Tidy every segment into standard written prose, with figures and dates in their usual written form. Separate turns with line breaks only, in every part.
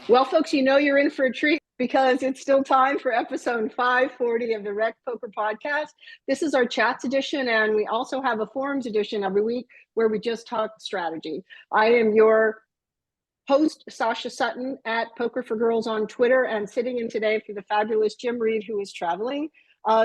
Well, folks, you know you're in for a treat because it's still time for episode 540 of the RecPoker podcast. This is our chats edition, and we also have a forums edition every week where we just talk strategy. I am your host, Sasha Sutton, at Poker for Girls on Twitter, and sitting in today for the fabulous Jim Reed, who is traveling.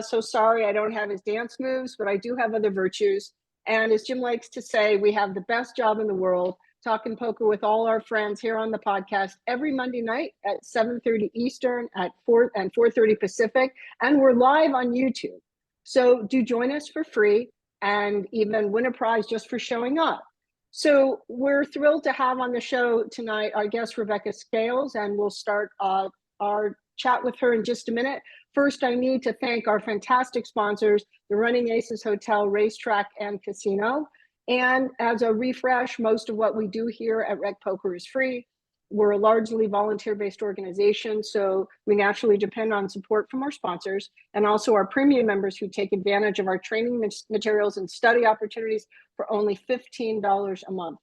So sorry I don't have his dance moves, but I do have other virtues. And as Jim likes to say, we have the best job in the world, talking poker with all our friends here on the podcast every Monday night at 7:30 Eastern at 4:30 Pacific, and we're live on YouTube. So do join us for free and even win a prize just for showing up. So we're thrilled to have on the show tonight our guest Rebbecca Scales, and we'll start our chat with her in just a minute. First, I need to thank our fantastic sponsors, the Running Aces Hotel, Racetrack, and Casino. And as a refresh, most of what we do here at RecPoker is free. We're a largely volunteer-based organization, so we naturally depend on support from our sponsors and also our premium members who take advantage of our training materials and study opportunities for only $15 a month.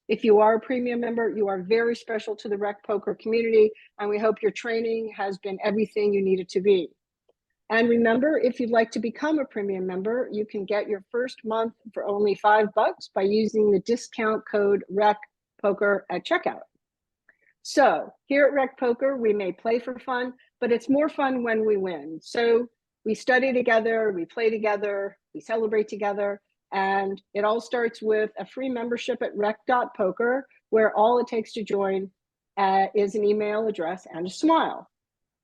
If you are a premium member, you are very special to the RecPoker community, and we hope your training has been everything you need it to be. And remember, if you'd like to become a premium member, you can get your first month for only $5 by using the discount code RecPoker at checkout. So here at RecPoker, we may play for fun, but it's more fun when we win. So we study together, we play together, we celebrate together, and it all starts with a free membership at rec.poker, where all it takes to join is an email address and a smile.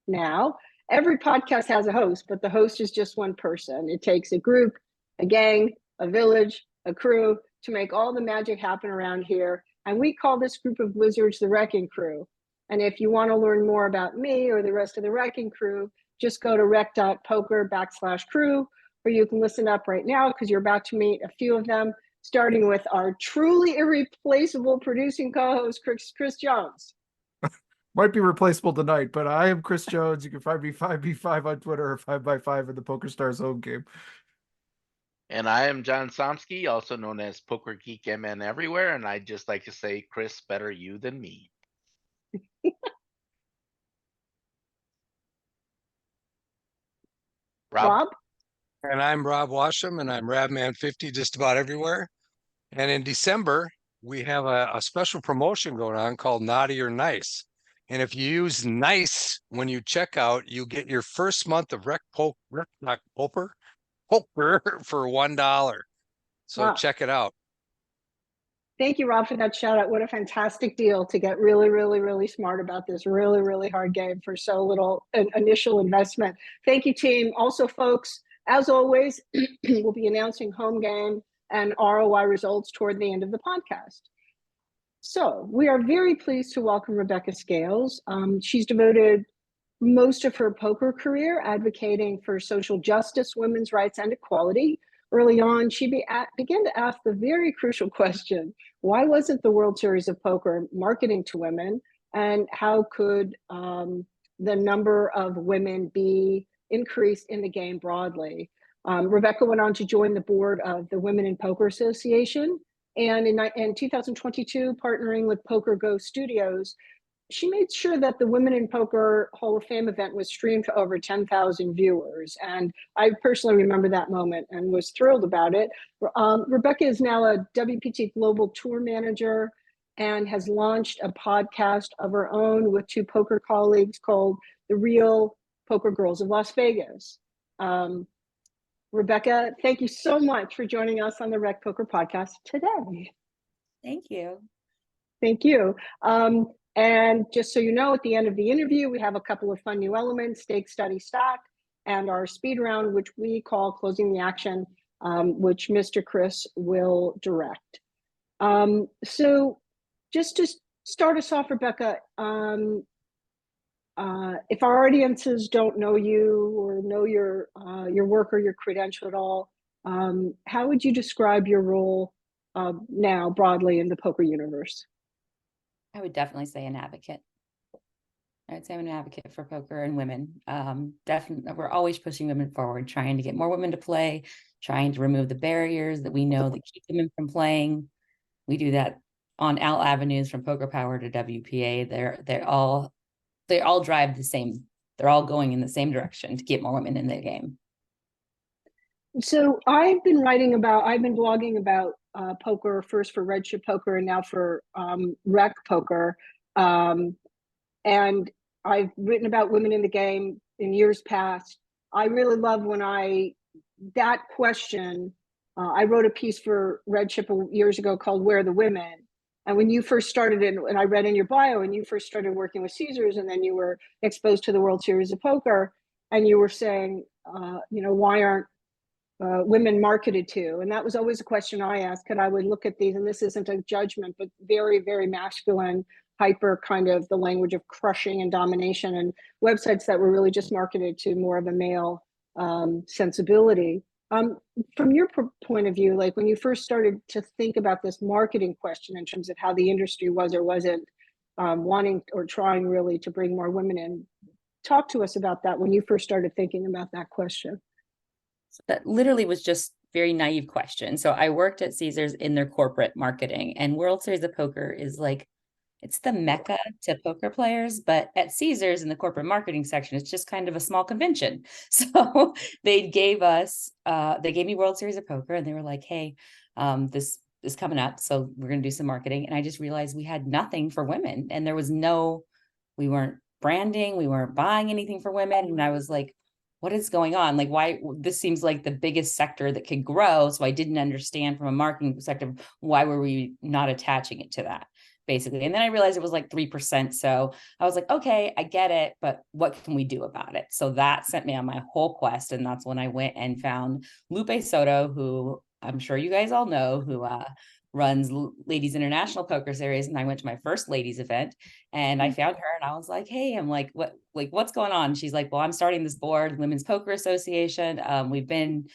Now, every podcast has a host, but the host is just one person. It takes a group, a gang, a village, a crew to make all the magic happen around here. And we call this group of wizards the RECing Crew. And if you want to learn more about me or the rest of the RECing Crew, just go to rec.poker/crew, or you can listen up right now because you're about to meet a few of them, starting with our truly irreplaceable producing co-host, Chris Jones.
Might be replaceable tonight, but I am Chris Jones. You can find me 5B5 on Twitter or 5x5 in the PokerStars home game.
And I am John Somsky, also known as Poker Geek MN everywhere, and I'd just like to say, Chris, better you than me.
Rob?
And I'm Rob Washam, and I'm Rabman50 just about everywhere. And in December, we have a special promotion going on called Naughty or Nice. And if you use NICE when you check out, you get your first month of poker for $1. So
Wow.
Check it out.
Thank you, Rob, for that shout out. What a fantastic deal to get really, really, really smart about this really, really hard game for so little initial investment. Thank you, team. Also, folks, as always, we'll be announcing home game and ROI results toward the end of the podcast. So we are very pleased to welcome Rebbecca Scales. She's devoted most of her poker career advocating for social justice, women's rights, and equality. Early on, she began to ask the very crucial question, why wasn't the World Series of Poker marketing to women, and how could the number of women be increased in the game broadly? Rebbecca went on to join the board of the Women in Poker Association, and in 2022, partnering with Poker Go Studios, she made sure that the Women in Poker Hall of Fame event was streamed to over 10,000 viewers. And I personally remember that moment and was thrilled about it. Rebbecca is now a WPT Global Tour Manager and has launched a podcast of her own with two poker colleagues called The Real Poker Girls of Las Vegas. Rebbecca, thank you so much for joining us on the RecPoker podcast today.
Thank you.
Thank you. And just so you know, at the end of the interview, we have a couple of fun new elements, stake, study, stack, and our speed round, which we call closing the action, which Mr. Chris will direct. So just to start us off, Rebbecca, if our audiences don't know you or know your work or your credential at all, how would you describe your role now broadly in the poker universe?
I would definitely say an advocate. I would say I'm an advocate for poker and women. Definitely, we're always pushing women forward, trying to get more women to play, trying to remove the barriers that we know that keep women from playing. We do that on all avenues, from Poker Power to WPA. They're all they all drive the same, they're all going in the same direction to get more women in the game.
So I've been blogging about poker, first for Reddship Poker and now for RecPoker. And I've written about women in the game in years past. I really love that question. I wrote a piece for Reddship years ago called Where Are the Women? And when you first started it, and I read in your bio, and you first started working with Caesars, and then you were exposed to the World Series of Poker, and you were saying, why aren't women marketed to? And that was always a question I asked. And I would look at these, and this isn't a judgment, but very, very masculine, hyper kind of the language of crushing and domination, and websites that were really just marketed to more of a male sensibility. From your point of view, like when you first started to think about this marketing question in terms of how the industry was or wasn't wanting or trying really to bring more women in, talk to us about that when you first started thinking about that question.
So that literally was just very naive question. So I worked at Caesars in their corporate marketing, and World Series of Poker is like, it's the mecca to poker players, but at Caesars in the corporate marketing section, it's just kind of a small convention. So they gave me World Series of Poker, and they were like, hey, this is coming up, so we're going to do some marketing. And I just realized we had nothing for women, and there was we weren't branding, we weren't buying anything for women. And I was like, what is going on? Like, why? This seems like the biggest sector that could grow. So I didn't understand from a marketing perspective, why were we not attaching it to that, basically? And then I realized it was like 3%. So I was like, okay, I get it, but what can we do about it? So that sent me on my whole quest. And that's when I went and found Lupe Soto, who I'm sure you guys all know, who runs Ladies International Poker Series. And I went to my first ladies event, and I found her, and I was like, hey, I'm like, what's going on? She's like, well, I'm starting this board, Women's Poker Association. We've been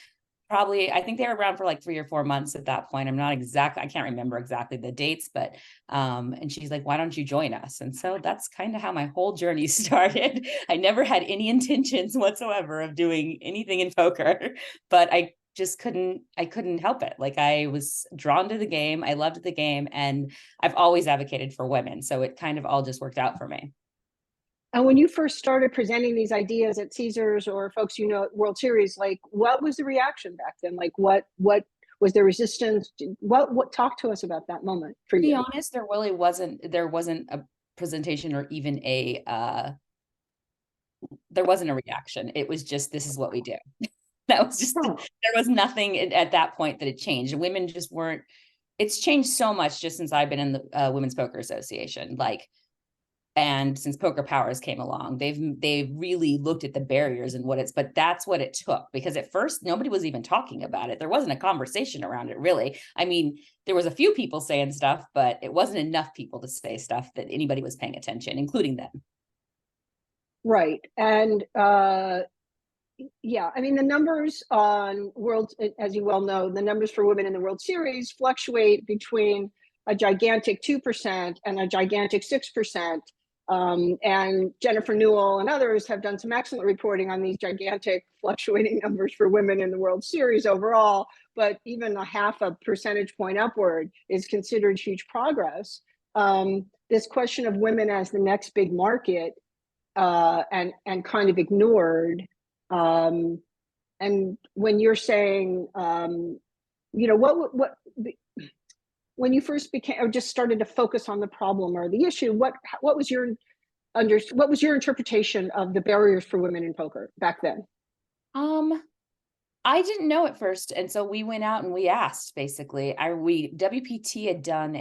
I think they were around for like 3 or 4 months at that point. I can't remember exactly the dates, but, and she's like, why don't you join us? And so that's kind of how my whole journey started. I never had any intentions whatsoever of doing anything in poker, but I couldn't help it. Like, I was drawn to the game. I loved the game, and I've always advocated for women. So it kind of all just worked out for me.
And when you first started presenting these ideas at Caesars or folks at World Series, like what was the reaction back then? Like what was there resistance? What talk to us about that moment for you?
To be honest, there really wasn't a presentation or even there wasn't a reaction. It was just, this is what we do. That was just, there was nothing at that point that had changed. Women just weren't, it's changed so much just since I've been in the Women's Poker Association. And since Poker Powers came along, they've really looked at the barriers and but that's what it took, because at first nobody was even talking about it. There wasn't a conversation around it, really. I mean, there was a few people saying stuff, but it wasn't enough people to say stuff that anybody was paying attention, including them.
Right. And yeah, I mean, the numbers on as you well know, the numbers for women in the World Series fluctuate between a gigantic 2% and a gigantic 6%. And Jennifer Newell and others have done some excellent reporting on these gigantic fluctuating numbers for women in the World Series overall, but even a 0.5 percentage point upward is considered huge progress. This question of women as the next big market and kind of ignored. And when you're saying, when you first became or just started to focus on the problem or the issue, what was your interpretation of the barriers for women in poker back then?
I didn't know at first, and so we went out and we asked. Basically, WPT had done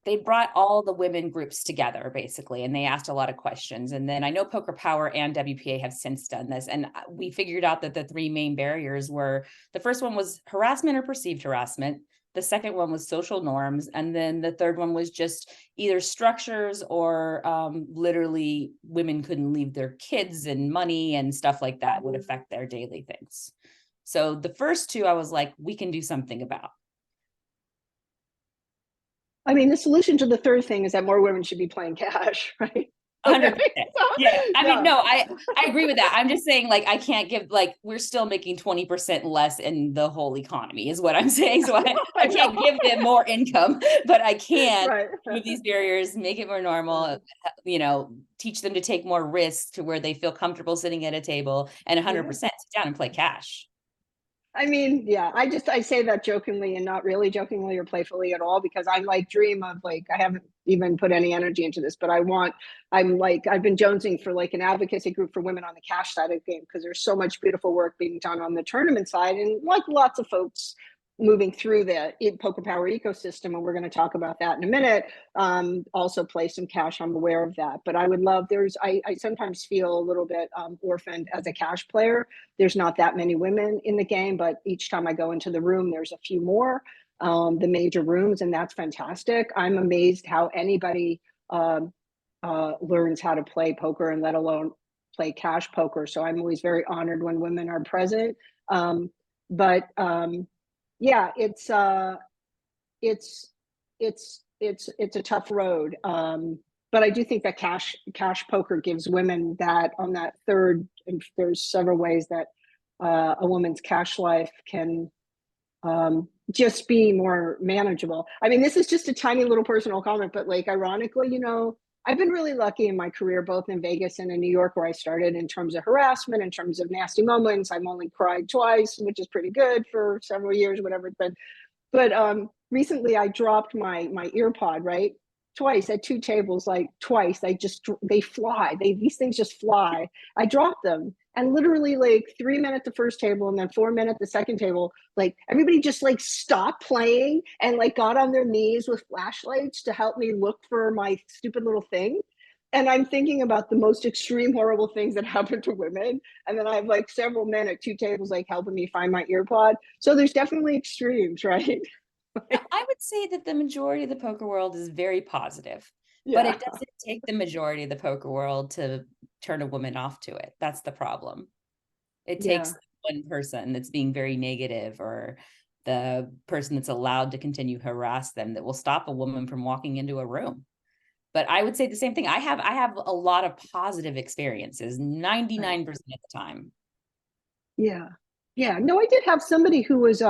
they brought all the women groups together, basically, and they asked a lot of questions. And then I know Poker Power and WPA have since done this, and we figured out that the 3 main barriers were, the first one was harassment or perceived harassment. The second one was social norms. And then the third one was just either structures or literally women couldn't leave their kids, and money and stuff like that would affect their daily things. So the first 2, I was like, we can do something about.
I mean, the solution to the third thing is that more women should be playing cash, right?
100%.
So,
Yeah. I mean,
yeah.
no, I agree with that. I'm just saying, like, I can't give, like, we're still making 20% less in the whole economy is what I'm saying. So I can't give them more income, but I can
Right.
remove these barriers, make it more normal, you know, teach them to take more risks to where they feel comfortable sitting at a table and 100% sit down and play cash.
I mean, yeah, I say that jokingly and not really jokingly or playfully at all, because I like dream of, like, I haven't even put any energy into this, but I've been jonesing for like an advocacy group for women on the cash side of the game, because there's so much beautiful work being done on the tournament side, and like lots of folks moving through the Poker Power ecosystem, and we're going to talk about that in a minute. Also play some cash, I'm aware of that, but I would love, I sometimes feel a little bit orphaned as a cash player. There's not that many women in the game, but each time I go into the room, there's a few more, the major rooms, and that's fantastic. I'm amazed how anybody learns how to play poker, and let alone play cash poker. So I'm always very honored when women are present. Yeah, it's a tough road. But I do think that cash poker gives women that on that third, and there's several ways that a woman's cash life can just be more manageable. I mean, this is just a tiny little personal comment, but like, ironically, you know, I've been really lucky in my career, both in Vegas and in New York, where I started, in terms of harassment, in terms of nasty moments. I've only cried twice, which is pretty good for several years, whatever it's been. But recently I dropped my earpod, right? Twice at two tables, like twice. They fly. These things just fly. I dropped them, and literally like 3 minutes the first table, and then 4 minutes the second table, like everybody just like stopped playing and like got on their knees with flashlights to help me look for my stupid little thing. And I'm thinking about the most extreme, horrible things that happen to women. And then I have like several men at two tables, like helping me find my earpod. So there's definitely extremes, right?
I would say that the majority of the poker world is very positive,
Yeah.
but it doesn't take the majority of the poker world to turn a woman off to it. That's the problem. It takes one person that's being very negative, or the person that's allowed to continue to harass them, that will stop a woman from walking into a room. But I would say the same thing. I have a lot of positive experiences 99% of the time.
Yeah. Yeah. No, I did have somebody who was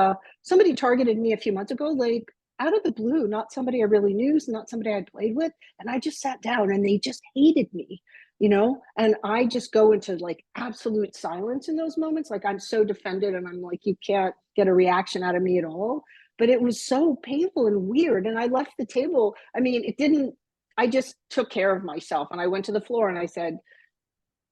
somebody targeted me a few months ago, like out of the blue, not somebody I really knew, not somebody I'd played with. And I just sat down, and they just hated me, you know, and I just go into like absolute silence in those moments. Like, I'm so defended, and I'm like, you can't get a reaction out of me at all. But it was so painful and weird. And I left the table. I mean, I just took care of myself, and I went to the floor, and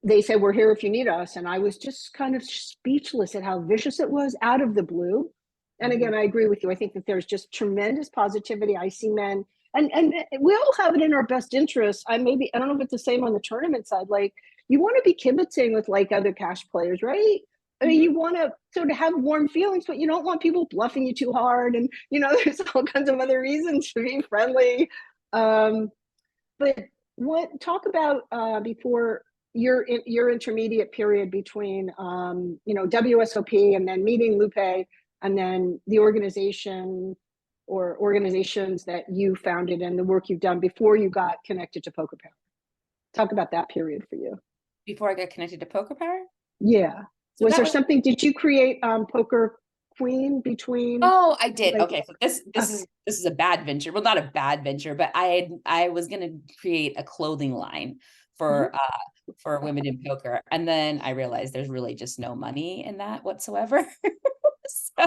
they said, we're here if you need us. And I was just kind of speechless at how vicious it was out of the blue. And again, I agree with you. I think that there's just tremendous positivity. I see men, and we all have it in our best interest. I don't know if it's the same on the tournament side. Like, you want to be kibitzing with like other cash players, right? I mean, you want to sort of have warm feelings, but you don't want people bluffing you too hard. And, you know, there's all kinds of other reasons to be friendly. But talk about before your intermediate period between you know, WSOP, and then meeting Lupe, and then the organization or organizations that you founded, and the work you've done before you got connected to Poker Power. Talk about that period for you.
Before I got connected to Poker Power?
Yeah.
So
was there something, did you create Poker Queen between?
Oh, I did.
Like,
okay, so this is a bad venture. Well, not a bad venture, but I was going to create a clothing line for women in poker, and then I realized there's really just no money in that whatsoever. So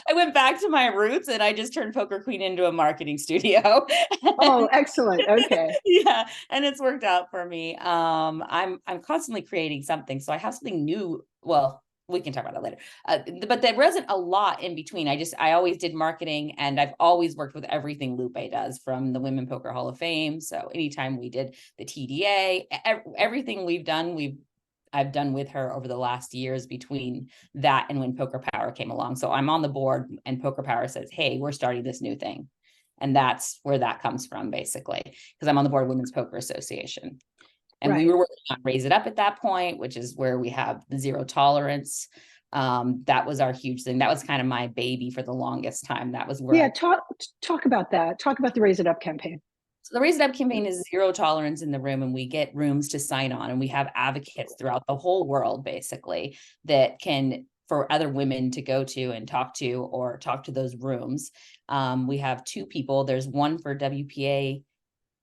I went back to my roots, and I just turned Poker Queen into a marketing studio.
Oh, excellent. Okay.
Yeah, and it's worked out for me. I'm constantly creating something, so I have something new. Well, we can talk about it later. But there wasn't a lot in between. I always did marketing, and I've always worked with everything Lupe does, from the Women Poker Hall of Fame. So anytime we did the TDA, everything I've done with her over the last years, between that and when Poker Power came along. So I'm on the board, and Poker Power says, hey, we're starting this new thing. And that's where that comes from, basically, because I'm on the board of Women's Poker Association. And we were working on Raise It Up at that point, which is where we have the zero tolerance. That was our huge thing. That was kind of my baby for the longest time. That was where
talk about that. Talk about the Raise It Up campaign.
So the Raise It Up campaign is zero tolerance in the room, and we get rooms to sign on, and we have advocates throughout the whole world, basically, that can, for other women to go to and talk to, or talk to those rooms. We have 2 people. There's one for WPA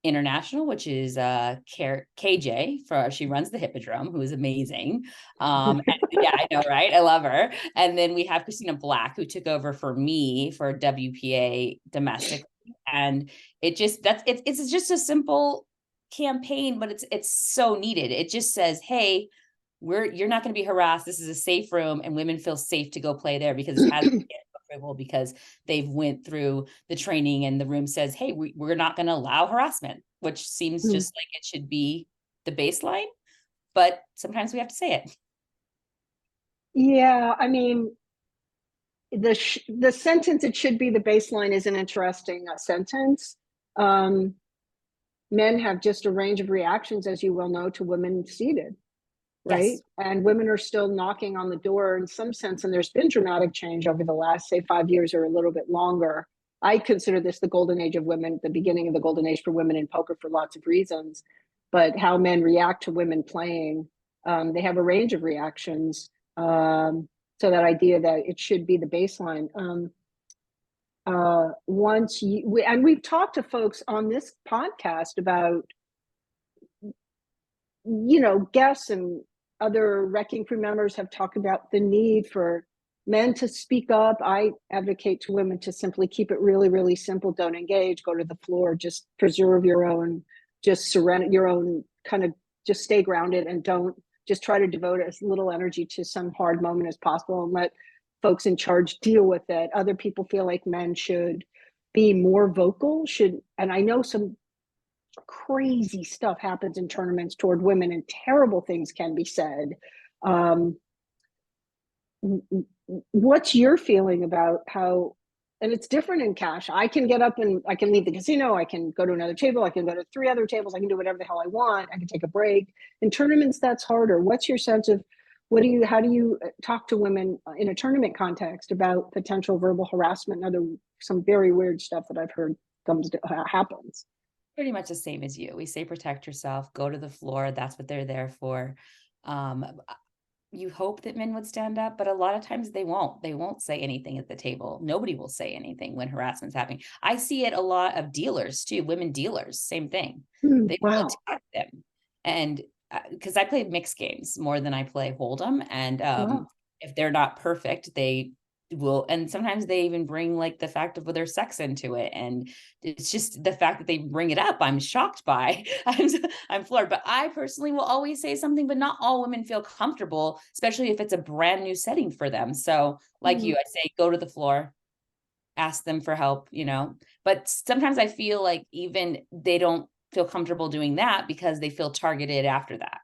International, which is KJ, she runs the Hippodrome, who is amazing. And, yeah, I know, right? I love her. And then we have Christina Black, who took over for me for WPA domestic. And it's just a simple campaign, but it's so needed. It just says, hey, you're not going to be harassed. This is a safe room, and women feel safe to go play there because it has approval, because they've went through the training, and the room says, hey, we're not going to allow harassment, which seems just like it should be the baseline, but sometimes we have to say it.
Yeah, I mean, the sentence, it should be the baseline, is an interesting sentence. Men have just a range of reactions, as you well know, to women seated, right?
Yes.
And women are still knocking on the door in some sense, and there's been dramatic change over the last, say, 5 years or a little bit longer. I consider this the golden age of women, the beginning of the golden age for women in poker, for lots of reasons. But how men react to women playing, they have a range of reactions. So that idea that it should be the baseline. We've talked to folks on this podcast about, guests and other RECing Crew members have talked about the need for men to speak up. I advocate to women to simply keep it really, really simple. Don't engage, go to the floor, just preserve your own, just surrender your own, kind of just stay grounded, and don't just try to devote as little energy to some hard moment as possible, and let folks in charge deal with it. Other people feel like men should be more vocal, and I know some crazy stuff happens in tournaments toward women, and terrible things can be said. What's your feeling about how, and it's different in cash. I can get up and I can leave the casino. I can go to another table. I can go to 3 other tables. I can do whatever the hell I want. I can take a break. In tournaments, that's harder. What's your sense of how do you talk to women in a tournament context about potential verbal harassment and some very weird stuff that I've heard happens?
Pretty much the same as you. We say protect yourself, go to the floor. That's what they're there for. You hope that men would stand up, but a lot of times they won't say anything at the table. Nobody will say anything when harassment's happening. I see it a lot of dealers too, women dealers, same thing. They will attack them. And because I play mixed games more than I play Hold'em. And if they're not perfect, they will, and sometimes they even bring like the fact of their sex into it, and it's just the fact that they bring it up, I'm shocked by. I'm floored. But I personally will always say something, but not all women feel comfortable, especially if it's a brand new setting for them. So like you, I say go to the floor, ask them for help, but sometimes I feel like even they don't feel comfortable doing that because they feel targeted after that,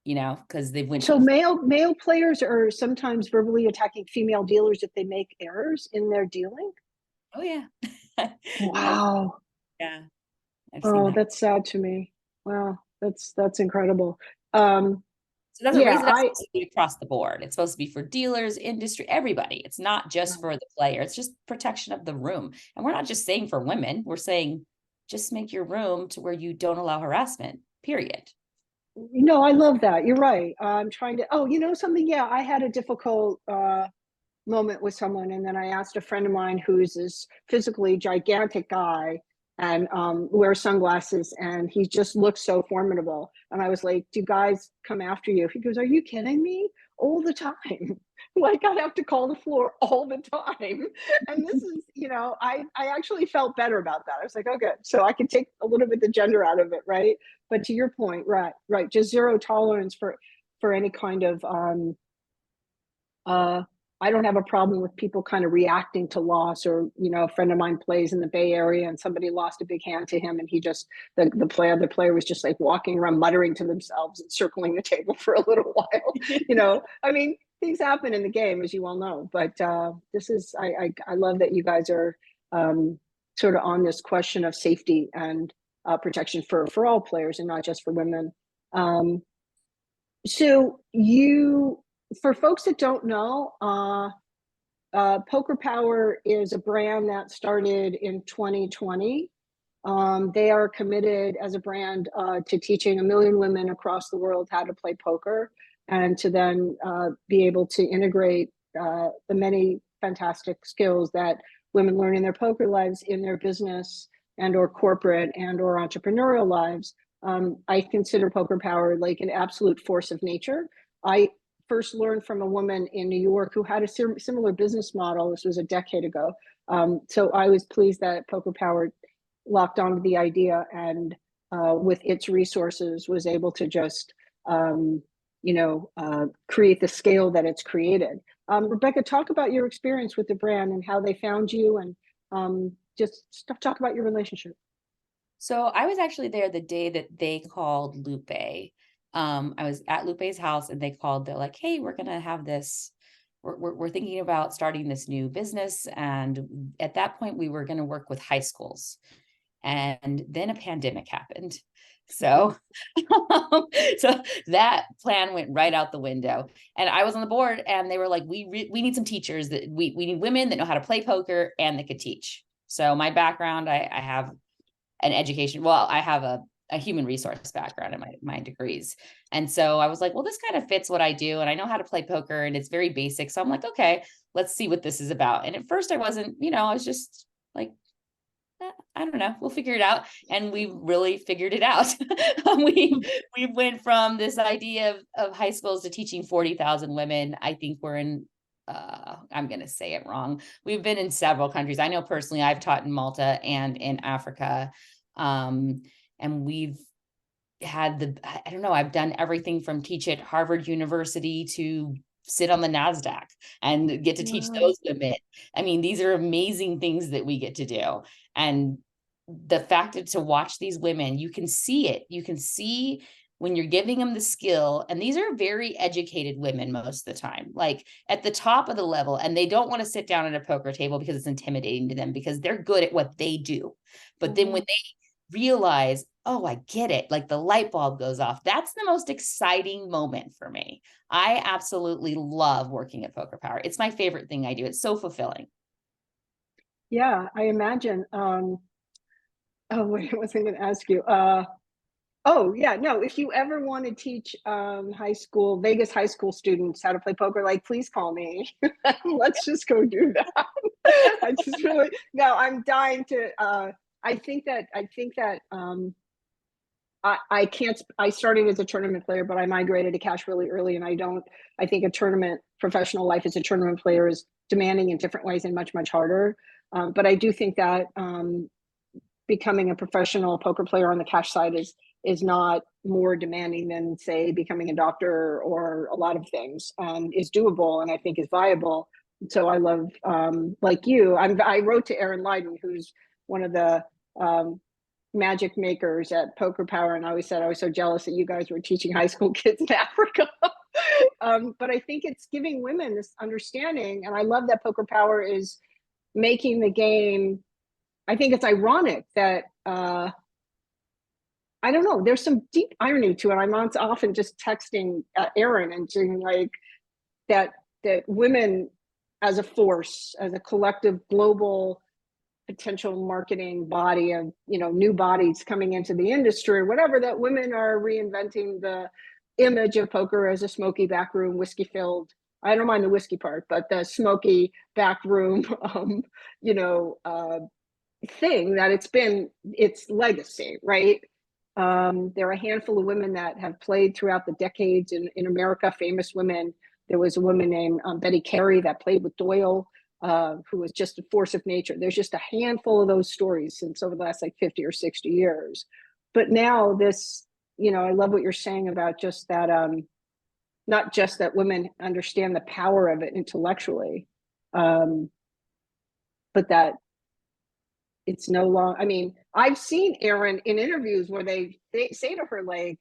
because they've went.
So male players are sometimes verbally attacking female dealers if they make errors in their dealing?
Oh yeah.
Wow.
Yeah.
That's sad to me. Wow, that's incredible.
So that's a reason it's supposed to be across the board. It's supposed to be for dealers, industry, everybody. It's not just for the player. It's just protection of the room. And we're not just saying for women. We're saying just make your room to where you don't allow harassment, period.
No, I love that. You're right. I'm trying to, something. Yeah, I had a difficult moment with someone, and then I asked a friend of mine who's this physically gigantic guy and wears sunglasses, and he just looks so formidable. And I was like, do guys come after you? He goes, are you kidding me? All the time. Like I have to call the floor all the time. And this is, I actually felt better about that. I was like, oh, good. So I can take a little bit the gender out of it, right? But to your point, right, just zero tolerance for any kind of I don't have a problem with people kind of reacting to loss, or, a friend of mine plays in the Bay Area and somebody lost a big hand to him, and he just, the player was just like walking around muttering to themselves and circling the table for a little while. I mean, things happen in the game, as you all know, but this is, I love that you guys are sort of on this question of safety and protection for all players and not just for women. So for folks that don't know, Poker Power is a brand that started in 2020. They are committed as a brand to teaching 1 million women across the world how to play poker, and to then be able to integrate the many fantastic skills that women learn in their poker lives, in their business and or corporate and or entrepreneurial lives. I consider Poker Power like an absolute force of nature. I first learned from a woman in New York who had a similar business model. This was a decade ago. So I was pleased that Poker Power locked onto the idea, and with its resources was able to just create the scale that it's created. Rebecca, talk about your experience with the brand and how they found you, and just talk about your relationship.
So I was actually there the day that they called Lupe. I was at Lupe's house and they called. They're like, "Hey, we're gonna have this. We're thinking about starting this new business." And at that point, we were going to work with high schools, and then a pandemic happened. So, so that plan went right out the window. And I was on the board, and they were like, "We need some teachers. That we need women that know how to play poker and that could teach." So my background, I have an education. Well, I have a human resource background in my degrees. And so I was like, well, this kind of fits what I do. And I know how to play poker, and it's very basic. So I'm like, okay, let's see what this is about. And at first I wasn't, I was just like, I don't know, we'll figure it out. And we really figured it out. we went from this idea of high schools to teaching 40,000 women. I think we're in, I'm going to say it wrong. We've been in several countries. I know personally, I've taught in Malta and in Africa. And we've had I don't know, I've done everything from teach at Harvard University to sit on the NASDAQ and get to teach those women. I mean, these are amazing things that we get to do. And the fact that to watch these women, you can see it. You can see when you're giving them the skill, and these are very educated women most of the time, like at the top of the level, and they don't want to sit down at a poker table because it's intimidating to them, because they're good at what they do. But then when they realize, oh, I get it, like the light bulb goes off, that's the most exciting moment for me. I absolutely love working at Poker Power. It's my favorite thing I do. It's so fulfilling.
Yeah, I imagine. Oh, wait, what was I going to ask you? Oh, yeah, no, if you ever want to teach Vegas high school students how to play poker, like, please call me. Let's just go do that. I'm dying to, I think that I started as a tournament player, but I migrated to cash really early. And I think a professional life as a tournament player is demanding in different ways and much, much harder. But I do think that becoming a professional poker player on the cash side is not more demanding than, say, becoming a doctor or a lot of things, is doable and I think is viable. So I love, like you, I wrote to Aaron Lydon, who's one of the magic makers at Poker Power, and I always said I was so jealous that you guys were teaching high school kids in Africa. But I think it's giving women this understanding, and I love that Poker Power is making the game. I think it's ironic that I don't know, there's some deep irony to it. I'm often just texting Aaron and saying like that women as a force, as a collective global potential marketing body of, new bodies coming into the industry or whatever, that women are reinventing the image of poker as a smoky backroom, whiskey filled. I don't mind the whiskey part, but the smoky backroom, thing that its legacy, right? There are a handful of women that have played throughout the decades in America, famous women. There was a woman named Betty Carey that played with Doyle, who was just a force of nature. There's just a handful of those stories since over the last 50 or 60 years. But now this, I love what you're saying about just that, not just that women understand the power of it intellectually, but that it's no longer, I've seen Aaron in interviews where they say to her, like,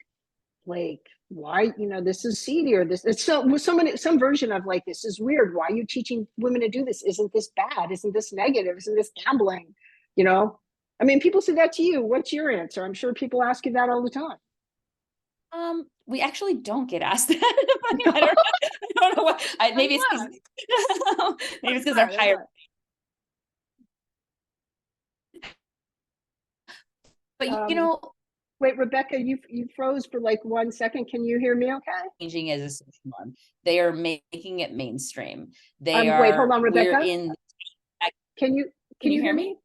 why, this is seedy, or this, it's some version of like, this is weird. Why are you teaching women to do this? Isn't this bad? Isn't this negative? Isn't this gambling? People say that to you. What's your answer? I'm sure people ask you that all the time.
We actually don't get asked that. I don't know what, maybe it's because they're higher. But
Um,
you know,
Wait, Rebecca, you froze for like 1 second. Can you hear me okay?
changing as a social norm. They are making it mainstream. They
Wait, hold
are,
on,
we're
Rebecca.
in,
Can you
hear me?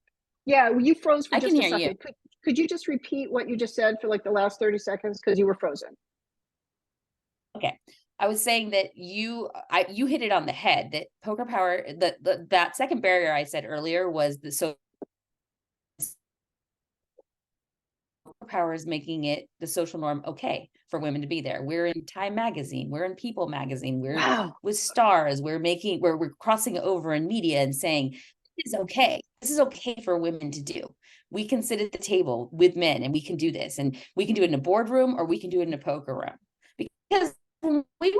Yeah, well, you froze for
I
just
can
a
hear you.
second. Could you just repeat what you just said for like the last 30 seconds? Because you were frozen.
Okay. I was saying that you hit it on the head, that poker power, that second barrier I said earlier was the social power is making it the social norm okay for women to be there. We're in Time magazine, we're in People magazine, we're
Wow.
with stars, we're crossing over in media and saying this is okay. This is okay for women to do. We can sit at the table with men and we can do this, and we can do it in a boardroom or we can do it in a poker room. Because when we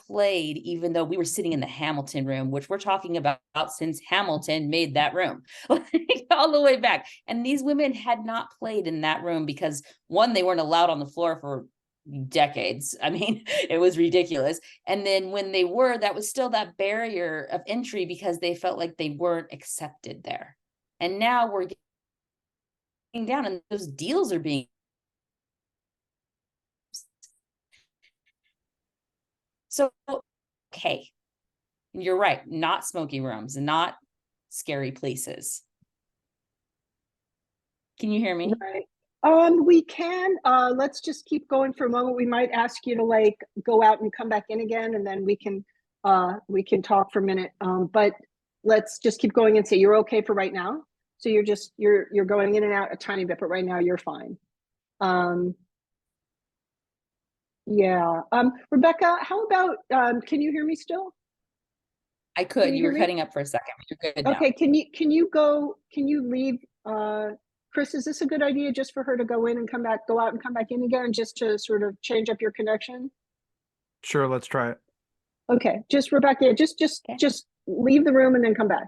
played, even though we were sitting in the Hamilton room, which we're talking about since Hamilton made that room, like all the way back. And these women had not played in that room because, one, they weren't allowed on the floor for decades. I mean, it was ridiculous. And then when they were, that was still that barrier of entry because they felt like they weren't accepted there. And now we're getting down and those deals are being so okay. You're right, not smoky rooms, not scary places. Can you hear me?
Right. We can. Let's just keep going for a moment. We might ask you to like go out and come back in again, and then we can talk for a minute. But let's just keep going and say you're okay for right now. So you're going in and out a tiny bit, but right now you're fine. Yeah. Rebecca, how about can you hear me still?
I could.
Can you
You were
hear me?
cutting up for a second. You're good now.
Okay, can you leave Chris, is this a good idea just for her to go in and come back, go out and come back in again, just to sort of change up your connection?
Sure, let's try it.
Okay, just Rebecca, just leave the room and then come back.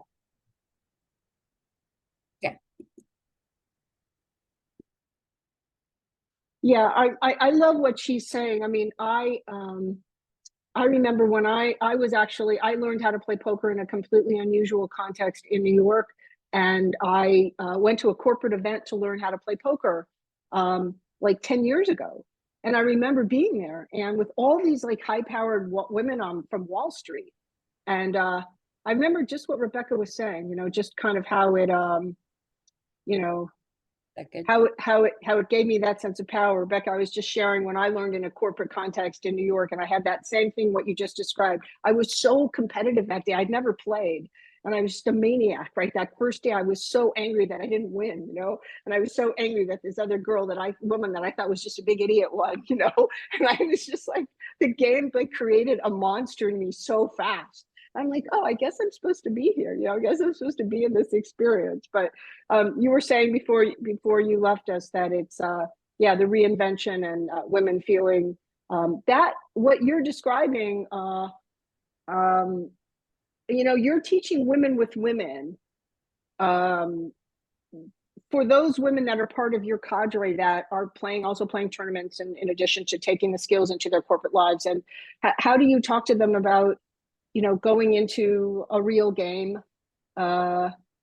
Okay.
Yeah, I love what she's saying. I mean, I remember when I learned how to play poker in a completely unusual context in New York. And I went to a corporate event to learn how to play poker like 10 years ago. And I remember being there and with all these like high-powered women from Wall Street. And I remember just what Rebecca was saying, you know, just kind of how it, you know, how it gave me that sense of power. Rebecca, I was just sharing when I learned in a corporate context in New York, and I had that same thing, what you just described. I was so competitive that day. I'd never played. And I was just a maniac, right? That first day, I was so angry that I didn't win, you know? And I was so angry that this other woman that I thought was just a big idiot won, you know? And I was just like, the game like created a monster in me so fast. I'm like, oh, I guess I'm supposed to be here. You know, I guess I'm supposed to be in this experience. But you were saying before you left us that it's, yeah, the reinvention and women feeling that what you're describing, you know, you're teaching women with women. For those women that are part of your cadre that are also playing tournaments, and in addition to taking the skills into their corporate lives, and how do you talk to them about, you know, going into a real game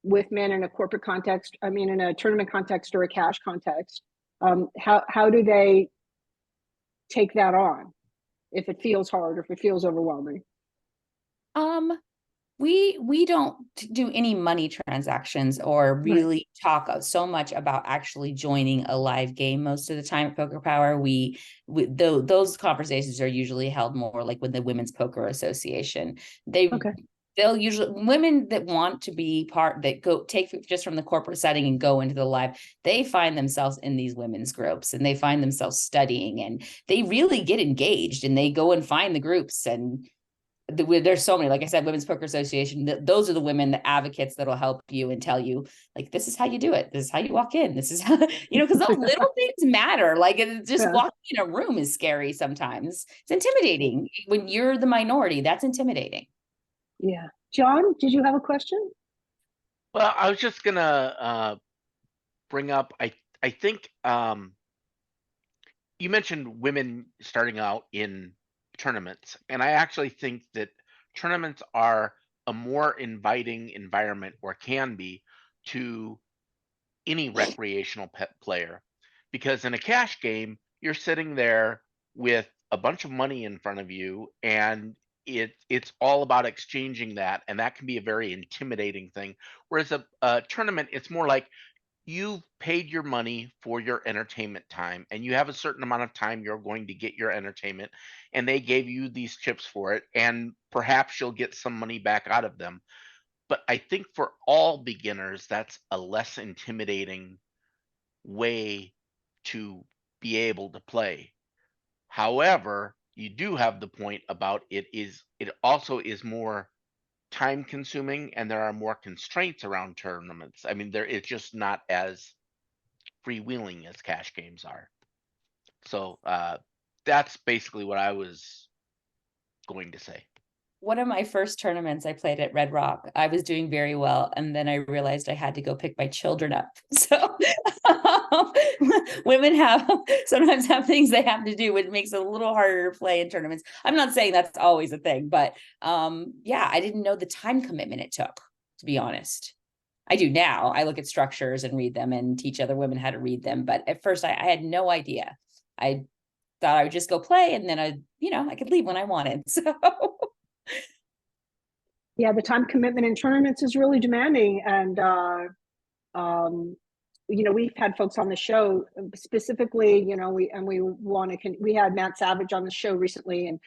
with men in a corporate context? I mean, in a tournament context or a cash context, how do they take that on if it feels hard or if it feels overwhelming?
We don't do any money transactions or really talk so much about actually joining a live game most of the time at Poker Power. Those conversations are usually held more like with the Women's Poker Association. They'll usually, women that want to be take just from the corporate setting and go into the live, they find themselves in these women's groups and they find themselves studying and they really get engaged and they go and find the groups. And there's so many, like I said, Women's Poker Association, those are the women, the advocates that'll help you and tell you, like, this is how you do it. This is how you walk in. This is how, you know, because those little things matter. Like just walking in a room is scary sometimes. It's intimidating. When you're the minority, that's intimidating.
Yeah. John, did you have a question?
Well, I was just gonna bring up, I think you mentioned women starting out in tournaments, and I actually think that tournaments are a more inviting environment, or can be, to any recreational player, because in a cash game, you're sitting there with a bunch of money in front of you, and it's all about exchanging that, and that can be a very intimidating thing. Whereas a tournament, it's more like you've paid your money for your entertainment time, and you have a certain amount of time you're going to get your entertainment, and they gave you these chips for it, and perhaps you'll get some money back out of them. But I think for all beginners, that's a less intimidating way to be able to play. However, you do have the point about it also is more time consuming, and there are more constraints around tournaments. I mean, it's just not as freewheeling as cash games are. So that's basically what I was going to say.
One of my first tournaments I played at Red Rock, I was doing very well, and then I realized I had to go pick my children up. So women sometimes have things they have to do, which makes it a little harder to play in tournaments. I'm not saying that's always a thing, but yeah, I didn't know the time commitment it took, to be honest. I do now. I look at structures and read them and teach other women how to read them. But at first I had no idea. I thought I would just go play, and then I could leave when I wanted. So
yeah, the time commitment in tournaments is really demanding. And, we've had folks on the show specifically, we had Matt Savage on the show recently. And,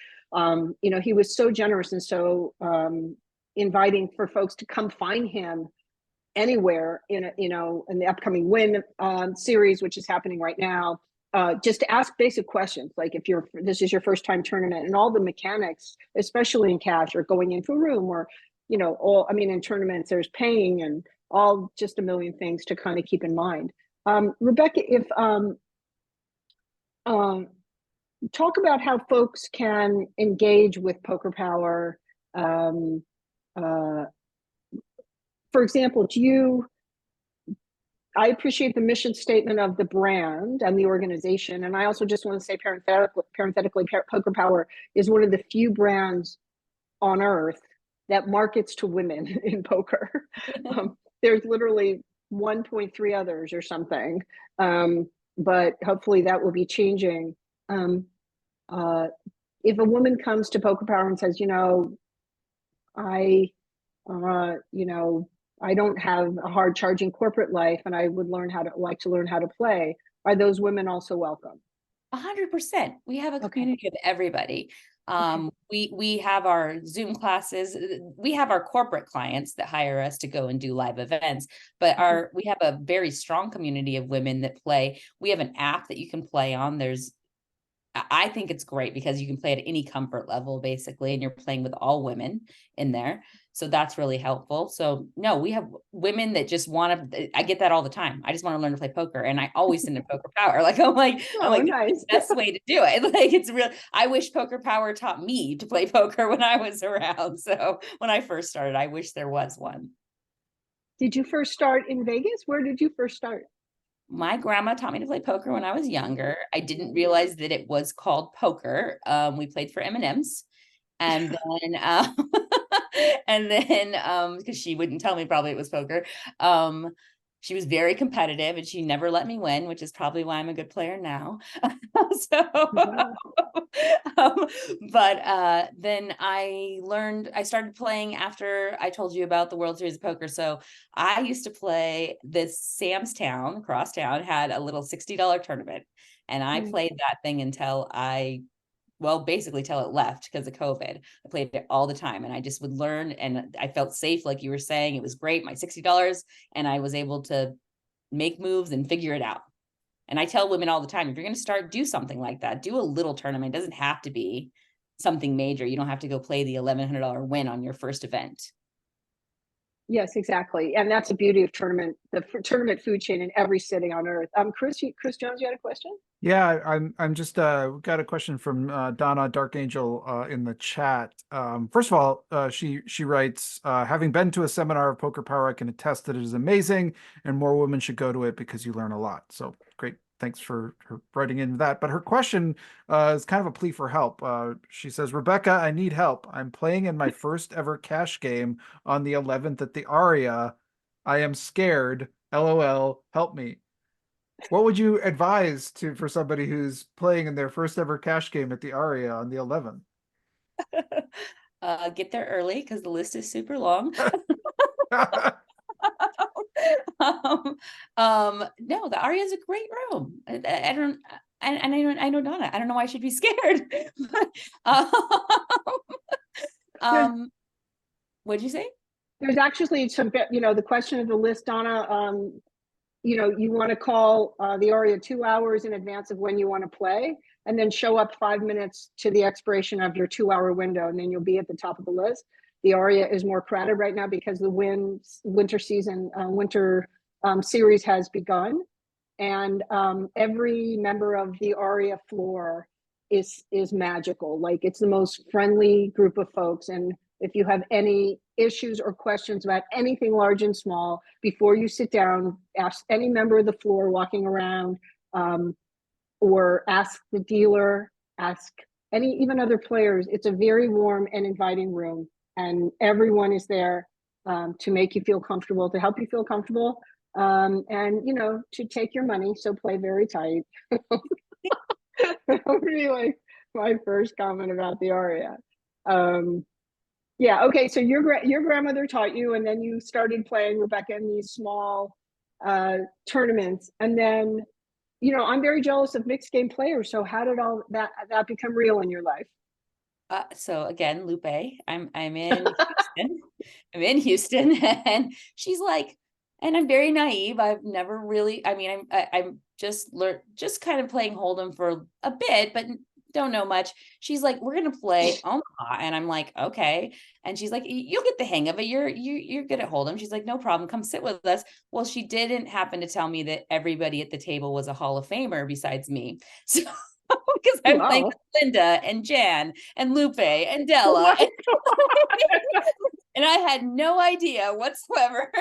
he was so generous and so inviting for folks to come find him anywhere in the upcoming Win series, which is happening right now. Just to ask basic questions, like if this is your first time tournament, and all the mechanics, especially in cash, or going into a room, or in tournaments there's paying, and all just a million things to kind of keep in mind. Rebecca, if talk about how folks can engage with Poker Power. For example, I appreciate the mission statement of the brand and the organization. And I also just want to say parenthetically, Poker Power is one of the few brands on earth that markets to women in poker. There's literally 1.3 others or something. But hopefully that will be changing. If a woman comes to Poker Power and says, I don't have a hard charging corporate life, and I would like to learn how to play, are those women also welcome?
100%. We have a
Okay.
community of everybody. We have our Zoom classes. We have our corporate clients that hire us to go and do live events, but we have a very strong community of women that play. We have an app that you can play on. I think it's great because you can play at any comfort level, basically, and you're playing with all women in there. So that's really helpful. So no, we have women that just I get that all the time. I just want to learn to play poker. And I always send a Poker Power. Nice. That's the best way to do it. Like, it's real. I wish Poker Power taught me to play poker when I was around. So when I first started, I wish there was one.
Did you first start in Vegas? Where did you first start?
My grandma taught me to play poker when I was younger. I didn't realize that it was called poker. We played for M&Ms, and then because she wouldn't tell me probably it was poker. She was very competitive, and she never let me win, which is probably why I'm a good player now. Then I started playing after I told you about the World Series of Poker. So I used to play this Sam's Town, across town, had a little $60 tournament, and I played that thing until basically till it left because of COVID. I played it all the time, and I just would learn, and I felt safe. Like you were saying, it was great. My $60, and I was able to make moves and figure it out. And I tell women all the time, if you're going to do something like that, do a little tournament. It doesn't have to be something major. You don't have to go play the $1,100 win on your first event.
Yes, exactly. And that's the beauty of the tournament food chain in every city on earth. Chris Jones, you had a question?
Yeah, I'm just got a question from Donna Dark Angel in the chat. First of all, she writes, having been to a seminar of Poker Power, I can attest that it is amazing, and more women should go to it because you learn a lot. So great. Thanks for her writing in that. But her question is kind of a plea for help. She says, Rebecca, I need help. I'm playing in my first ever cash game on the 11th at the Aria. I am scared. LOL. Help me. What would you advise for somebody who's playing in their first ever cash game at the Aria on the 11th?
Get there early because the list is super long. No, the Aria is a great room. I don't, I know Donna. I don't know why I should be scared. What'd you say?
There's actually some, the question of the list, Donna, you want to call the Aria 2 hours in advance of when you want to play, and then show up 5 minutes to the expiration of your 2 hour window, and then you'll be at the top of the list. The Aria is more crowded right now because the winter series has begun, and every member of the Aria floor is magical. Like, it's the most friendly group of folks, and if you have any issues or questions about anything large and small, before you sit down, ask any member of the floor walking around, or ask the dealer, ask even other players. It's a very warm and inviting room, and everyone is there to make you feel comfortable, to help you feel comfortable, and to take your money. So play very tight. That would be like my first comment about the Aria. Yeah. Okay. So your grandmother taught you, and then you started playing, Rebecca, in these small tournaments, and then, I'm very jealous of mixed game players. So how did all that become real in your life?
So again, Lupe, I'm in Houston. I'm in Houston, and she's like, and I'm very naive. I've never really, I'm just kind of playing Hold'em for a bit, but don't know much. She's like, we're gonna play Omaha, and I'm like, okay. And she's like, you'll get the hang of it. You're good at Hold'em. She's like, no problem. Come sit with us. Well, she didn't happen to tell me that everybody at the table was a Hall of Famer besides me. So because I'm playing with Linda and Jan and Lupe and Della, and I had no idea whatsoever.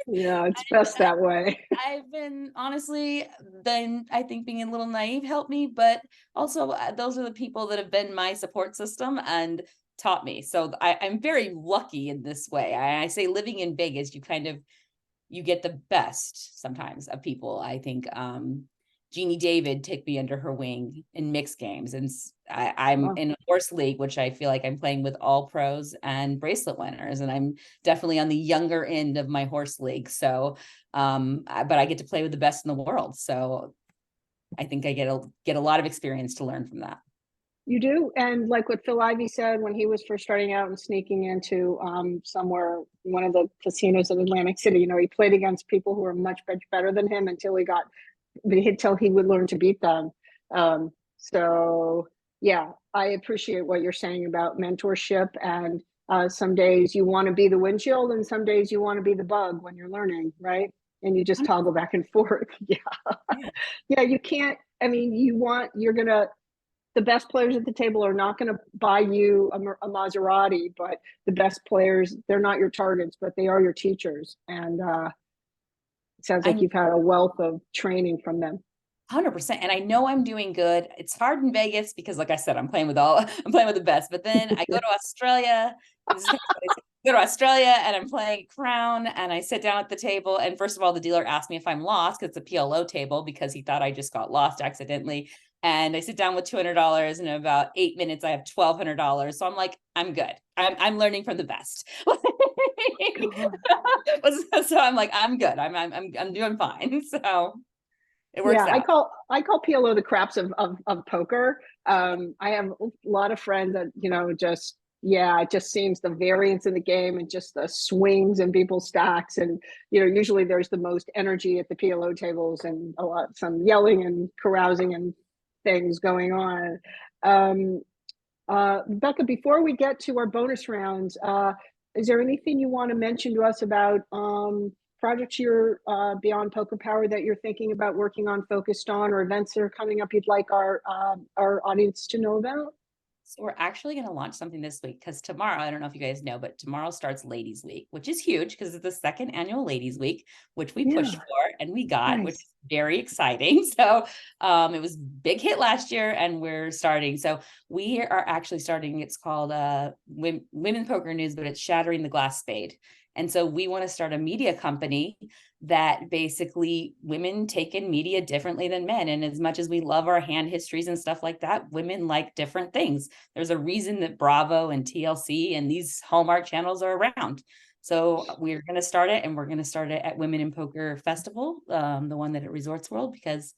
Yeah, it's best that way.
I've been, honestly, then I think being a little naive helped me, but also those are the people that have been my support system and taught me. So I'm very lucky in this way. I say living in Vegas, you get the best sometimes of people. I think Jeannie David took me under her wing in mixed games, and I'm in a horse league, which I feel like I'm playing with all pros and bracelet winners, and I'm definitely on the younger end of my horse league. So, but I get to play with the best in the world. So I think I get a lot of experience to learn from that.
You do, and like what Phil Ivey said when he was first starting out and sneaking into one of the casinos in Atlantic City, he played against people who were much better than him until he would learn to beat them. So yeah, I appreciate what you're saying about mentorship, and some days you want to be the windshield and some days you want to be the bug when you're learning, right? And you just toggle back and forth. Yeah, you can't, the best players at the table are not going to buy you a Maserati, but the best players, they're not your targets, but they are your teachers. And it sounds like you've had a wealth of training from them.
100%. And I know I'm doing good. It's hard in Vegas because, like I said, I'm playing with the best. But then I go to Australia. And I'm playing Crown, and I sit down at the table. And first of all, the dealer asked me if I'm lost, because it's a PLO table, because he thought I just got lost accidentally. And I sit down with $200, and in about 8 minutes, I have $1,200. So I'm like, I'm good. I'm learning from the best. So I'm like, I'm good. I'm doing fine. So it works out.
I call PLO the craps of poker. I have a lot of friends that, it just seems the variance in the game and just the swings in people's stacks. And, usually there's the most energy at the PLO tables, and some yelling and carousing and things going on. Rebecca, before we get to our bonus rounds, is there anything you want to mention to us about projects you're beyond Poker Power that you're thinking about working on, focused on, or events that are coming up you'd like our audience to know about?
So we're actually going to launch something this week, because tomorrow, I don't know if you guys know, but tomorrow starts Ladies Week, which is huge because it's the second annual Ladies Week, which we pushed for and we got, which is very exciting. So it was big hit last year, and we're starting. So we are actually starting, it's called Women Poker News, but it's Shattering the Glass Spade. And so we want to start a media company that basically women take in media differently than men. And as much as we love our hand histories and stuff like that, women like different things. There's a reason that Bravo and TLC and these Hallmark channels are around. So we're going to start it, and we're going to start it at Women in Poker Festival, the one that at Resorts World, because,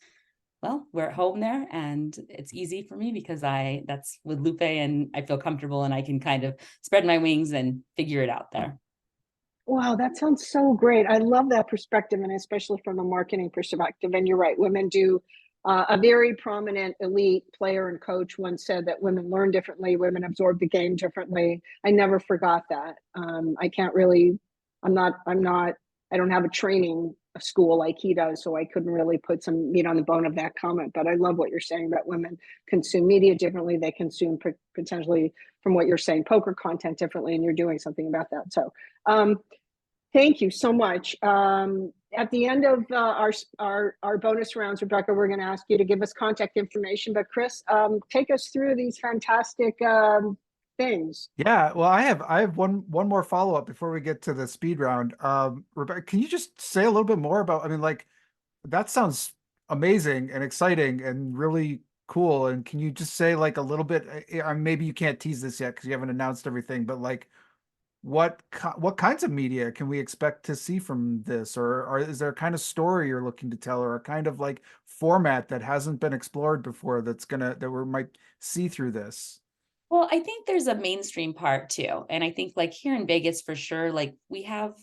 well, we're at home there and it's easy for me because that's with Lupe, and I feel comfortable and I can kind of spread my wings and figure it out there.
Wow, that sounds so great. I love that perspective, and especially from a marketing perspective. And you're right, women do. A very prominent elite player and coach once said that women learn differently, women absorb the game differently. I never forgot that. I can't really, I don't have a training school like he does, so I couldn't really put some meat on the bone of that comment. But I love what you're saying about women consume media differently. They consume potentially, from what you're saying, poker content differently, and you're doing something about that. So thank you so much. At the end of our bonus rounds, Rebecca, we're going to ask you to give us contact information. But Chris, take us through these fantastic things.
Yeah, well, I have one more follow-up before we get to the speed round. Rebecca, can you just say a little bit more about, I mean, like, that sounds amazing and exciting and really cool. And can you just say like a little bit, maybe you can't tease this yet because you haven't announced everything, but like what kinds of media can we expect to see from this? Or is there a kind of story you're looking to tell, or a kind of like format that hasn't been explored before that we might see through this?
Well, I think there's a mainstream part too. And I think like here in Vegas for sure, like we have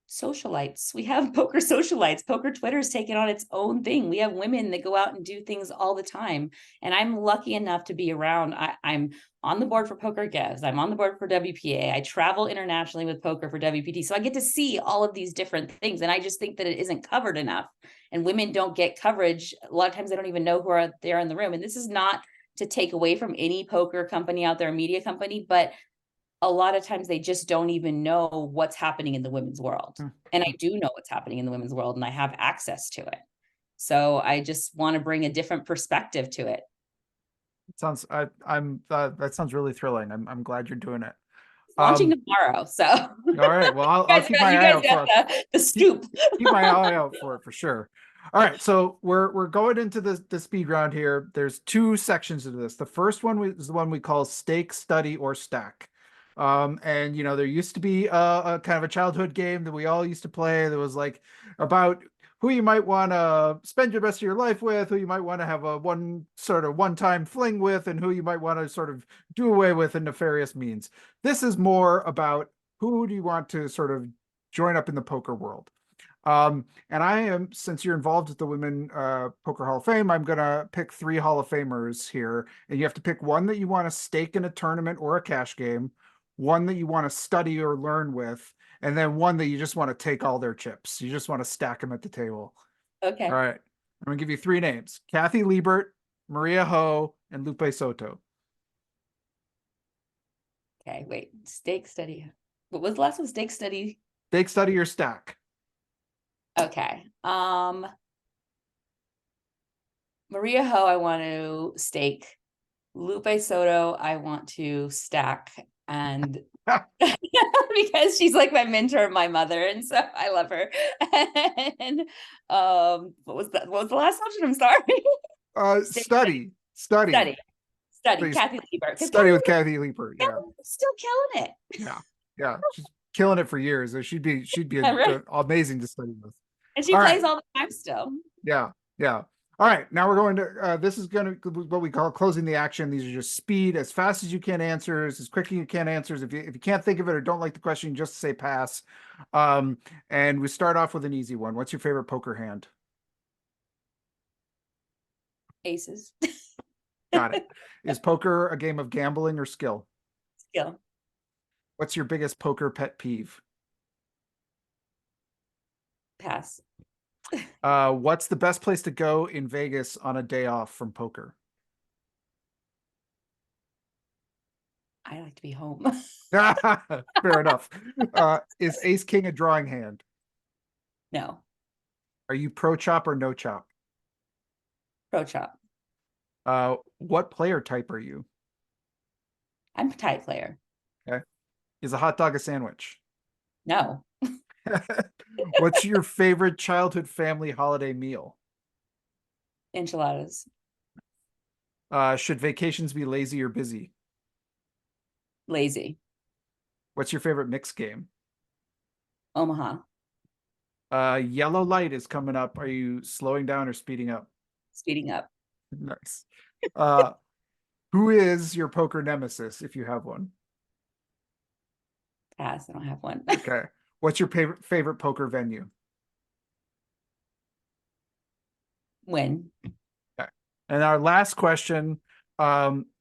socialites, we have poker socialites, poker Twitter's taken on its own thing. We have women that go out and do things all the time. And I'm lucky enough to be around. I'm on the board for Poker Gives. I'm on the board for WPA. I travel internationally with poker for WPT. So I get to see all of these different things. And I just think that it isn't covered enough. And women don't get coverage. A lot of times they don't even know who are there in the room. And this is not to take away from any poker company out there, media company, but a lot of times they just don't even know what's happening in the women's world. And I do know what's happening in the women's world, and I have access to it. So I just want to bring a different perspective to it.
It sounds, that sounds really thrilling. I'm glad you're doing it.
Launching tomorrow. So
all right. Well, I'll keep my eye out for
the scoop.
Keep my eye out for it for sure. All right, so we're going into the speed round here. There's two sections of this. The first one is the one we call stake, study, or stack. And you know, there used to be a kind of a childhood game that we all used to play that was like about who you might want to spend the rest of your life with, who you might want to have a one-time fling with, and who you might want to sort of do away with in nefarious means. This is more about who do you want to sort of join up in the poker world. And I am, since you're involved with the Women Poker Hall of Fame, I'm going to pick 3 Hall of Famers here. And you have to pick one that you want to stake in a tournament or a cash game, one that you want to study or learn with, and then one that you just want to take all their chips. You just want to stack them at the table.
Okay.
All right. I'm going to give you 3 names: Kathy Liebert, Maria Ho, and Lupe Soto.
Okay, wait. Stake, study. What was the last one? Stake, study.
Stake, study, or stack.
Okay. Maria Ho, I want to stake. Lupe Soto, I want to stack. And because she's like my mentor, my mother, and so I love her. And what was the last option? I'm sorry.
Study.
Kathy Liebert.
Study with Kathy Liebert. Yeah.
Still killing it.
Yeah. She's killing it for years. She'd be amazing to study with.
And she plays all the time still.
Yeah. All right, now we're going to, this is going to what we call closing the action. These are just speed, as fast as you can answers, as quick as you can answers. If you can't think of it or don't like the question, just say pass. And we start off with an easy one. What's your favorite poker hand?
Aces.
Got it. Is poker a game of gambling or skill?
Skill.
What's your biggest poker pet peeve?
Pass.
What's the best place to go in Vegas on a day off from poker?
I like to be home.
Fair enough. Is ace king a drawing hand?
No.
Are you pro chop or no chop?
Pro chop.
What player type are you?
I'm a tight player.
Okay. Is a hot dog a sandwich?
No.
What's your favorite childhood family holiday meal?
Enchiladas.
Should vacations be lazy or busy?
Lazy.
What's your favorite mixed game?
Omaha.
Yellow light is coming up. Are you slowing down or speeding up?
Speeding up.
Nice. Who is your poker nemesis if you have one?
Pass. I don't have one.
Okay. What's your favorite poker venue?
Win.
Okay. And our last question,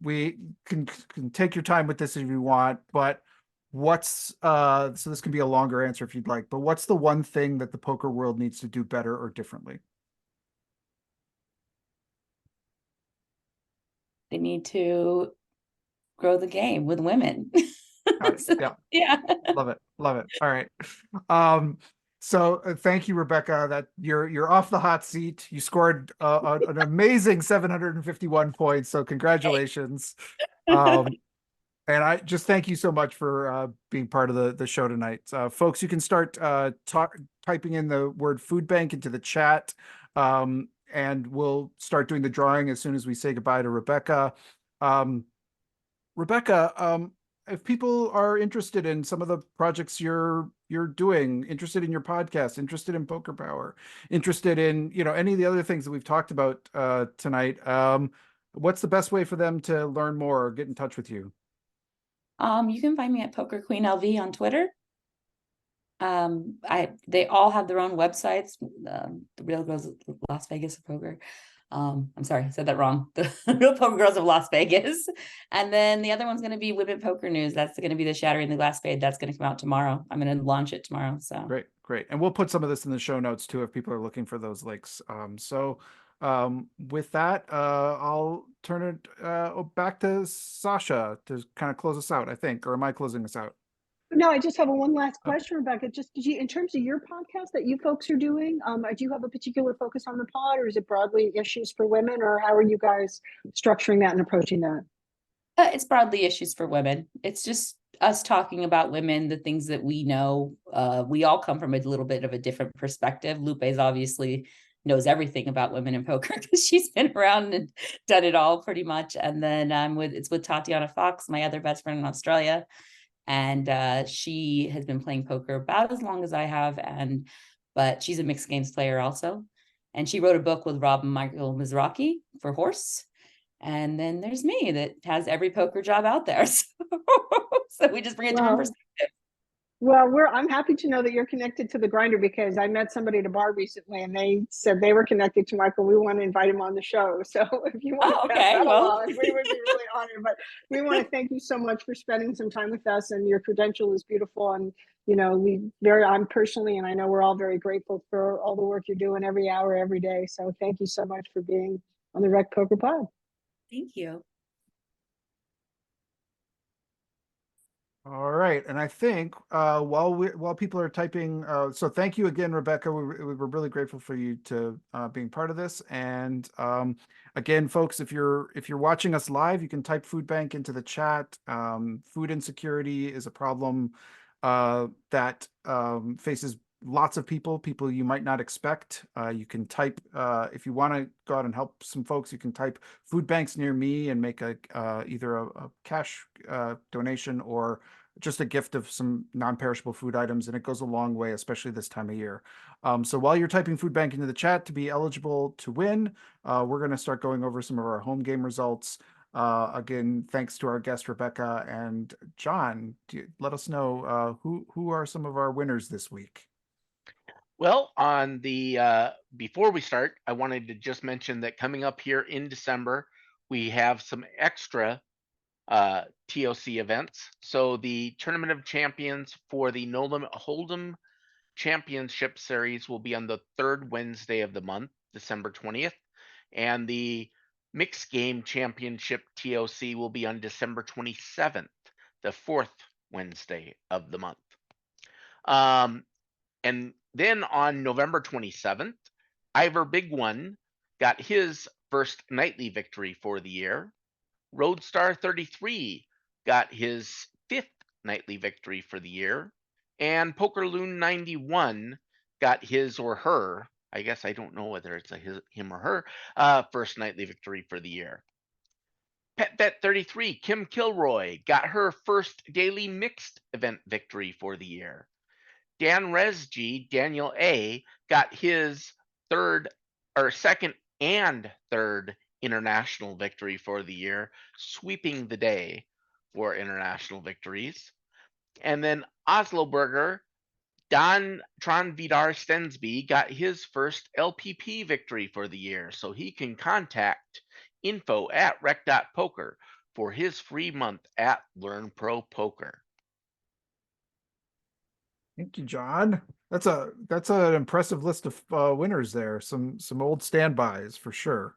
we can take your time with this if you want, but what's so this can be a longer answer if you'd like, but what's the one thing that the poker world needs to do better or differently?
They need to grow the game with women.
Got it.
So,
Yeah.
yeah.
Love it. Love it. All right. So thank you, Rebecca, that you're off the hot seat. You scored an amazing 751 points. So congratulations. And I just thank you so much for being part of the show tonight. Folks, you can start typing in the word food bank into the chat. And we'll start doing the drawing as soon as we say goodbye to Rebecca. Rebecca, if people are interested in some of the projects you're doing, interested in your podcast, interested in Poker Power, interested in any of the other things that we've talked about tonight, what's the best way for them to learn more or get in touch with you?
You can find me at Poker Queen LV on Twitter. They all have their own websites. The Real Girls of Las Vegas of Poker. I'm sorry, I said that wrong. The Real Poker Girls of Las Vegas. And then the other one's going to be Women Poker News. That's going to be the Shattering the Glass Spade. That's going to come out tomorrow. I'm going to launch it tomorrow. So
Great. And we'll put some of this in the show notes too, if people are looking for those links. With that, I'll turn it back to Sasha to kind of close us out, I think, or am I closing us out?
No, I just have one last question, Rebecca. Just did you, in terms of your podcast that you folks are doing, do you have a particular focus on the pod, or is it broadly issues for women, or how are you guys structuring that and approaching that?
it's broadly issues for women. It's just us talking about women, the things that we know. We all come from a little bit of a different perspective. Lupe's obviously knows everything about women in poker because she's been around and done it all pretty much. And then it's with Tatiana Fox, my other best friend in Australia. And she has been playing poker about as long as I have, but she's a mixed games player also. And she wrote a book with Rob and Michael Mizrachi for Horse. And then there's me that has every poker job out there. So we just bring a different perspective.
Well, I'm happy to know that you're connected to the grinder, because I met somebody at a bar recently and they said they were connected to Michael. We want to invite him on the show. So if you want to pass that along, we would be really honored. But we want to thank you so much for spending some time with us, and your credential is beautiful. And I'm personally, and I know we're all very grateful for all the work you're doing every hour, every day. So thank you so much for being on the RecPoker Pod.
Thank you.
All right, and I think while people are typing, so thank you again, Rebecca. We're really grateful for you to being part of this. And again, folks, if you're watching us live, you can type food bank into the chat. Food insecurity is a problem that faces lots of people you might not expect. You can type if you want to go out and help some folks, you can type food banks near me and make either a cash donation or just a gift of some non-perishable food items, and it goes a long way, especially this time of year. So while you're typing food bank into the chat to be eligible to win, we're going to start going over some of our home game results. Again, thanks to our guest Rebecca and John. Let us know who are some of our winners this week.
Well, on the before we start, I wanted to just mention that coming up here in December, we have some extra TOC events. So the Tournament of Champions for the No Limit Hold'em Championship Series will be on the third Wednesday of the month, December 20th, and the Mixed Game Championship TOC will be on December 27th, the fourth Wednesday of the month. And then on November 27th, Ivor Big One got his first nightly victory for the year. Roadstar 33 got his fifth nightly victory for the year. And Pokerloon 91 got his or her, I guess I don't know whether it's him or her, first nightly victory for the year. PetBet33, Kim Kilroy, got her first daily mixed event victory for the year. Dan Resg, Daniel A, got his second and third international victory for the year, sweeping the day for international victories. And then Oslo Burger, Don Tron Vidar Stensby got his first LPP victory for the year, so he can contact info@rec.poker for his free month at Learn Pro Poker.
Thank you, John. That's an impressive list of winners there. Some old standbys for sure.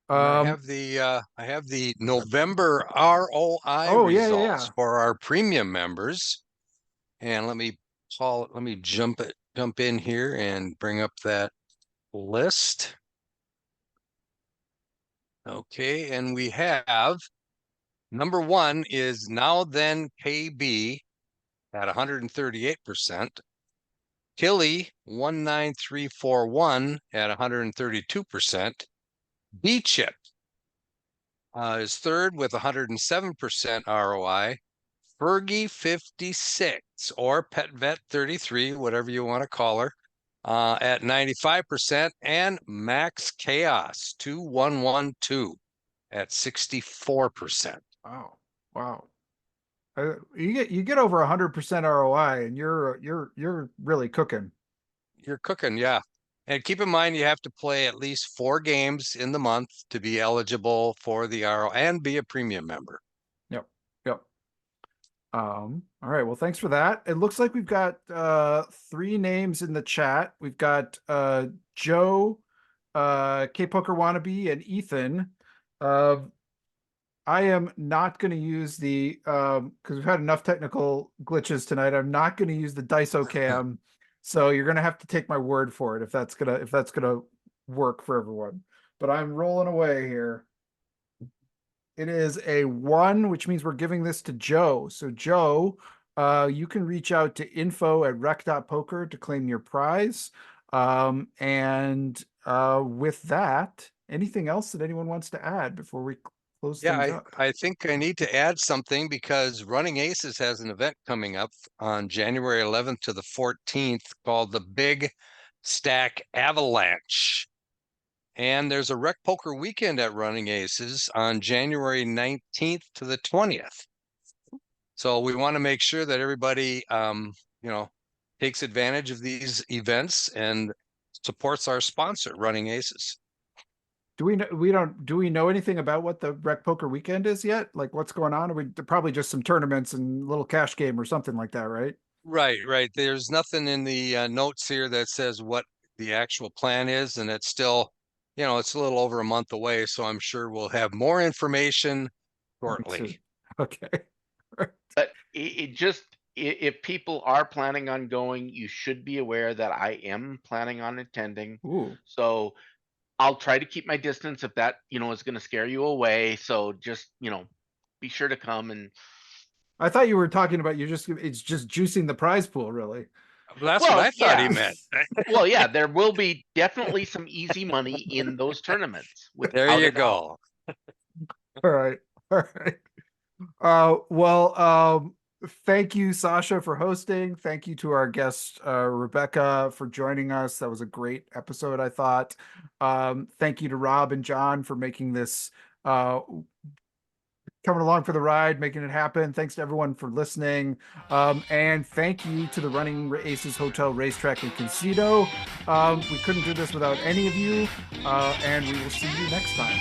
I have the November ROI results for our premium members. And let me jump in here and bring up that list. Okay, and we have number 1 is Now Then KB at 138%. Tilly 19341 at 132%. B-Chip is third with 107% ROI. Fergie 56 or PetVet 33, whatever you want to call her, at 95%, and Max Chaos 2112 at 64%.
Wow. You get over 100% ROI, and you're really cooking.
You're cooking, yeah. And keep in mind, you have to play at least 4 games in the month to be eligible for the RO and be a premium member.
Yep. All right. Well, thanks for that. It looks like we've got 3 names in the chat. We've got Joe, K-Poker Wannabe, and Ethan. I am not going to use the because we've had enough technical glitches tonight. I'm not going to use the DiceOcam. So you're going to have to take my word for it if that's gonna work for everyone. But I'm rolling away here. It is a 1, which means we're giving this to Joe. So Joe, you can reach out to info@rec.poker to claim your prize. And with that, anything else that anyone wants to add before we close things up?
I think I need to add something because Running Aces has an event coming up on January 11th to the 14th called the Big Stack Avalanche. And there's a Rec Poker weekend at Running Aces on January 19th to the 20th. So we want to make sure that everybody, takes advantage of these events and supports our sponsor, Running Aces.
Do we know anything about what the Rec Poker weekend is yet? Like what's going on? Probably just some tournaments and a little cash game or something like that, right?
Right. There's nothing in the notes here that says what the actual plan is, and it's still, it's a little over a month away, so I'm sure we'll have more information shortly.
Okay.
But if people are planning on going, you should be aware that I am planning on attending.
Ooh.
So I'll try to keep my distance if that, is going to scare you away. So just, be sure to come. And
I thought you were talking about it's just juicing the prize pool, really.
Well, that's what I thought he meant.
Well, yeah, there will be definitely some easy money in those tournaments.
There you go.
All right. Thank you, Sasha, for hosting. Thank you to our guest, Rebecca, for joining us. That was a great episode, I thought. Thank you to Rob and John for making this, coming along for the ride, making it happen. Thanks to everyone for listening. And thank you to the Running Aces Hotel, Racetrack, and Casino. We couldn't do this without any of you. And we will see you next time.